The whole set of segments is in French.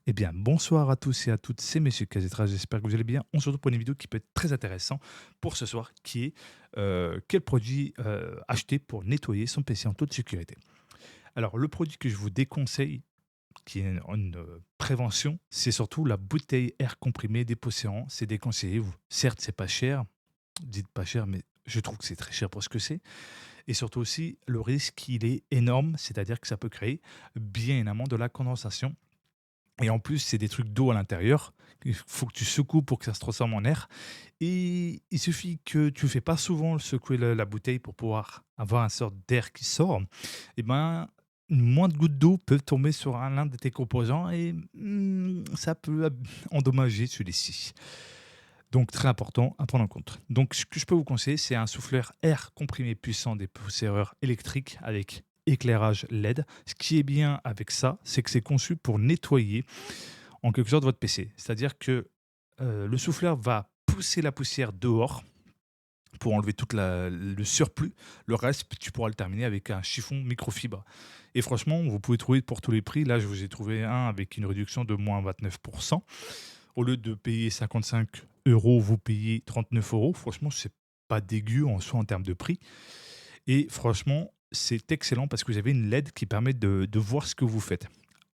Eh bien, bonsoir à tous et à toutes, c'est Monsieur Kazetra, j'espère que vous allez bien. On se retrouve pour une vidéo qui peut être très intéressante pour ce soir, qui est quel produit acheter pour nettoyer son PC en toute sécurité. Alors, le produit que je vous déconseille, qui est une prévention, c'est surtout la bouteille air comprimé dépoussiérant. C'est déconseillé. Certes, c'est pas cher, dites pas cher, mais je trouve que c'est très cher pour ce que c'est. Et surtout aussi, le risque, il est énorme, c'est-à-dire que ça peut créer bien évidemment de la condensation et en plus, c'est des trucs d'eau à l'intérieur. Il faut que tu secoues pour que ça se transforme en air. Et il suffit que tu ne fais pas souvent secouer la bouteille pour pouvoir avoir un sort d'air qui sort. Et ben, moins de gouttes d'eau peuvent tomber sur l'un de tes composants et ça peut endommager celui-ci. Donc, très important à prendre en compte. Donc, ce que je peux vous conseiller, c'est un souffleur air comprimé puissant des poussiéreurs électriques avec éclairage LED. Ce qui est bien avec ça, c'est que c'est conçu pour nettoyer en quelque sorte votre PC. C'est-à-dire que le souffleur va pousser la poussière dehors pour enlever tout le surplus. Le reste, tu pourras le terminer avec un chiffon microfibre. Et franchement, vous pouvez trouver pour tous les prix. Là, je vous ai trouvé un avec une réduction de moins 29%. Au lieu de payer 55 euros, vous payez 39 euros. Franchement, c'est pas dégueu en soi en termes de prix. Et franchement, c'est excellent parce que vous avez une LED qui permet de voir ce que vous faites.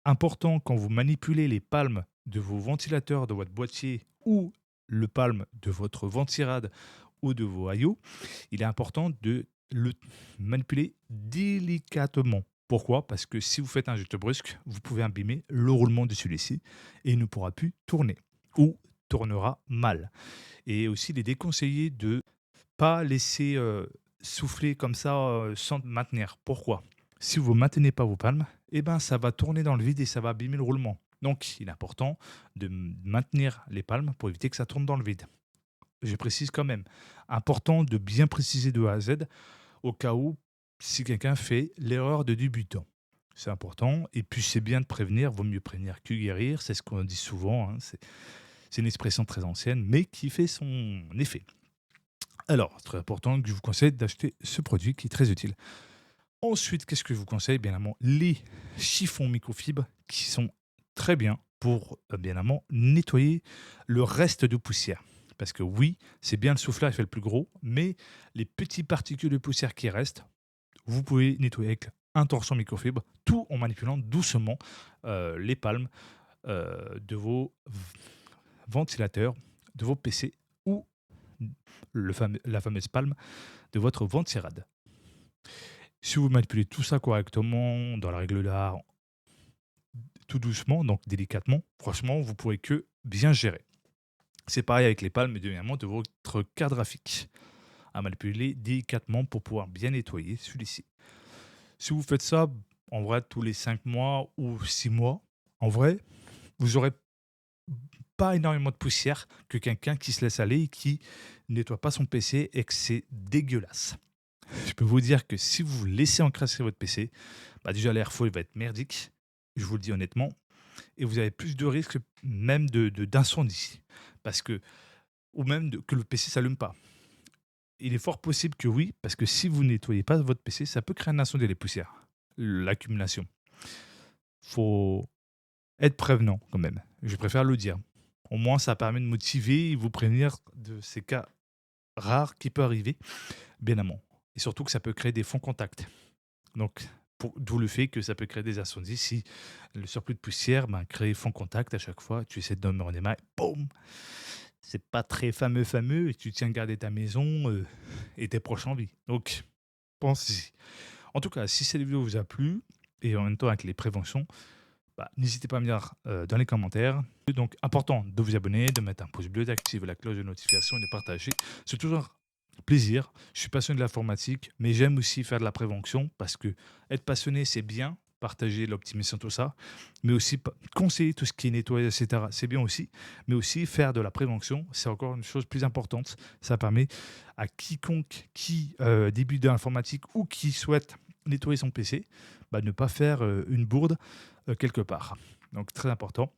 Important quand vous manipulez les palmes de vos ventilateurs, de votre boîtier ou le palme de votre ventirad ou de vos IO, il est important de le manipuler délicatement. Pourquoi? Parce que si vous faites un geste brusque, vous pouvez abîmer le roulement de celui-ci et il ne pourra plus tourner ou tournera mal. Et aussi, il est déconseillé de pas laisser souffler comme ça sans maintenir. Pourquoi? Si vous ne maintenez pas vos palmes, eh ben, ça va tourner dans le vide et ça va abîmer le roulement. Donc, il est important de maintenir les palmes pour éviter que ça tourne dans le vide. Je précise quand même, important de bien préciser de A à Z au cas où si quelqu'un fait l'erreur de débutant. C'est important. Et puis, c'est bien de prévenir. Vaut mieux prévenir que guérir. C'est ce qu'on dit souvent, hein. C'est une expression très ancienne, mais qui fait son effet. Alors, très important que je vous conseille d'acheter ce produit qui est très utile. Ensuite, qu'est-ce que je vous conseille? Bien évidemment, les chiffons microfibres qui sont très bien pour, bien évidemment, nettoyer le reste de poussière. Parce que oui, c'est bien le souffleur qui fait le plus gros, mais les petites particules de poussière qui restent, vous pouvez nettoyer avec un torchon microfibre, tout en manipulant doucement les palmes de vos ventilateurs, de vos PC ou la fameuse palme de votre ventirad. Si vous manipulez tout ça correctement, dans la règle d'art, tout doucement, donc délicatement, franchement, vous pourrez que bien gérer. C'est pareil avec les palmes, évidemment, de votre carte graphique, à manipuler délicatement pour pouvoir bien nettoyer celui-ci. Si vous faites ça, en vrai, tous les 5 mois ou 6 mois, en vrai, vous aurez pas énormément de poussière que quelqu'un qui se laisse aller et qui nettoie pas son PC et que c'est dégueulasse. Je peux vous dire que si vous laissez encrasser votre PC, bah déjà l'airflow il va être merdique, je vous le dis honnêtement, et vous avez plus de risques même d'incendie, parce que ou même que le PC s'allume pas. Il est fort possible que oui, parce que si vous nettoyez pas votre PC, ça peut créer un incendie, les poussières, l'accumulation. Faut être prévenant quand même, je préfère le dire. Au moins ça permet de motiver et vous prévenir de ces cas rares qui peuvent arriver bien amont. Et surtout que ça peut créer des fonds contacts. Donc, d'où le fait que ça peut créer des incendies si le surplus de poussière crée fond contact à chaque fois. Tu essaies de dormir en émail, boum. C'est pas très fameux et tu tiens à garder ta maison et tes proches en vie. Donc, pense-y. En tout cas, si cette vidéo vous a plu et en même temps avec les préventions, bah, n'hésitez pas à me dire dans les commentaires. Donc, important de vous abonner, de mettre un pouce bleu, d'activer la cloche de notification et de partager. C'est toujours plaisir. Je suis passionné de l'informatique, mais j'aime aussi faire de la prévention parce que être passionné, c'est bien. Partager l'optimisation, tout ça, mais aussi conseiller tout ce qui est nettoyage, etc. C'est bien aussi, mais aussi faire de la prévention, c'est encore une chose plus importante. Ça permet à quiconque qui débute dans l'informatique ou qui souhaite nettoyer son PC, bah, ne pas faire une bourde quelque part. Donc très important,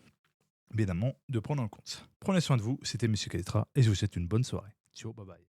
évidemment, de prendre en compte. Prenez soin de vous, c'était Monsieur Kaletra et je vous souhaite une bonne soirée. Ciao, bye bye.